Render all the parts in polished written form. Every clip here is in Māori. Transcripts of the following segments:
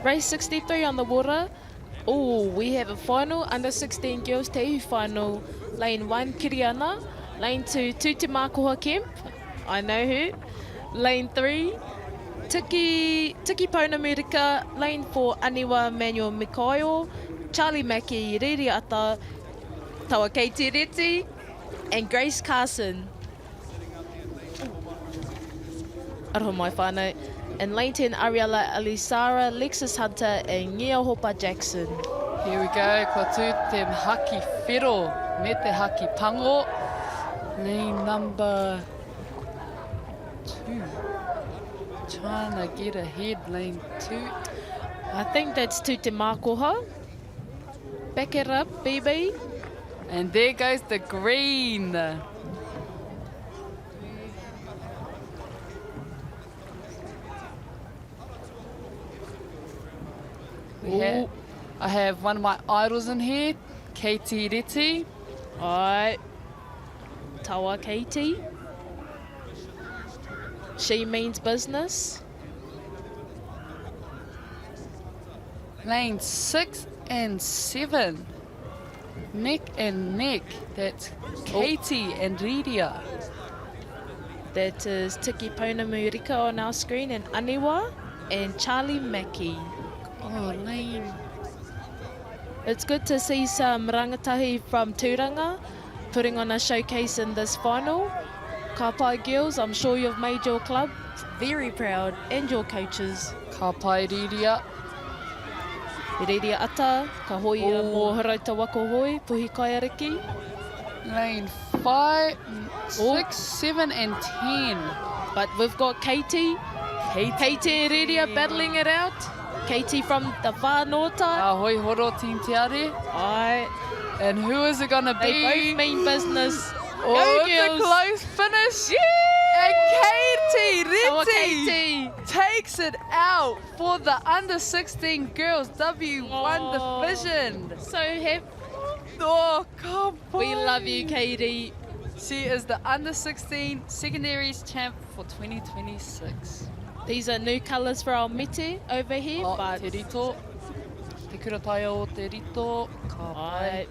Race 63 on the water. Oh, we have a final, under 16 girls te ihu final. Lane 1, Kiriana. Lane 2, Tuti Mākoha Kemp. I know who. Lane 3, Tiki Pounamirika. Lane 4, Aniwa Manuel Mikoyo. Charlie Mackie, Riri Ata, Tawa Katie Reti, and Grace Carson. Aroho mai whānau. And lane 10, Ariella Alisara, Lexus Hunter, and Ngia Hopa Jackson. Here we go, ko tū te haki whiro, me te haki pango. Lane number 2. Trying to get ahead, lane 2. I think that's Tute Mākoha. Back it up, BB. And there goes the green. I have one of my idols in here, Katie Reti. Ai, tawa Katie. She means business. Lane 6 and 7. Neck and neck. That's Katie and Riria. That is Tiki Pounamirika on our screen, and Aniwa and Charlie Mackie. Oh, lane. It's good to see some rangatahi from Tūranga putting on a showcase in this final. Ka pai girls, I'm sure you've made your club very proud, and your coaches. Ka pai Riria. Riria ata, ka hoi a mō harauta wako hoi, puhi kaiariki. Lane 5, 6, 7 and 10. But we've got Katie and Riria battling it out. Katie from the whānota. Ahoi horo team te are. Aye. And who is it going to be? They both mean business. Oh, Go it's girls. a close finish. Yeah! And Katie Tawa Reti Katie. takes it out for the under 16 girls W1 division. So happy. Oh, come on. We love you, Katie. She is the under 16 secondaries champ for 2026. These are new colours for our mete over here, Oh, but te rito. Te kuratai o te rito. Ka pai.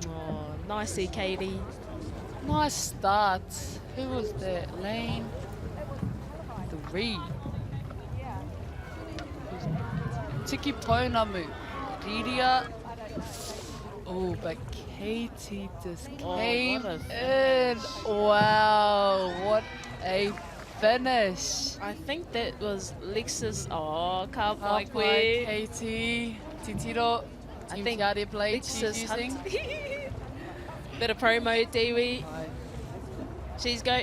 Oh, nicey, Katie. Nice start. Who was that? Lane 3. Tiki Pounamu. Riria. Oh, but Katie just came what in. Wow, what a finish. I think that was Lexus. Oh, ka pai Ka koe. pai, Katie. Titiro. I Team think Te Are blade she's Lexus using. Bit of promo, Dewi. Aye.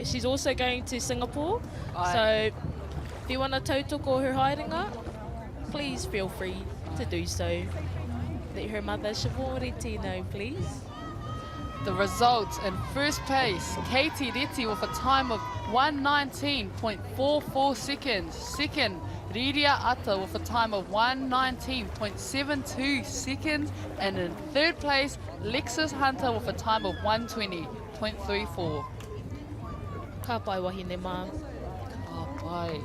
She's also going to Singapore. Aye. So if you want to tautoko her haerenga, please feel free to do so. Let her mother Shivoriti know, please. The results in first place, Katie Reti with a time of 1:19.44 seconds. Second, Riria Ata with a time of 1:19.72 seconds. And in third place, Lexus Hunter with a time of 1:20.34. Ka pai wahine mā. Ka pai.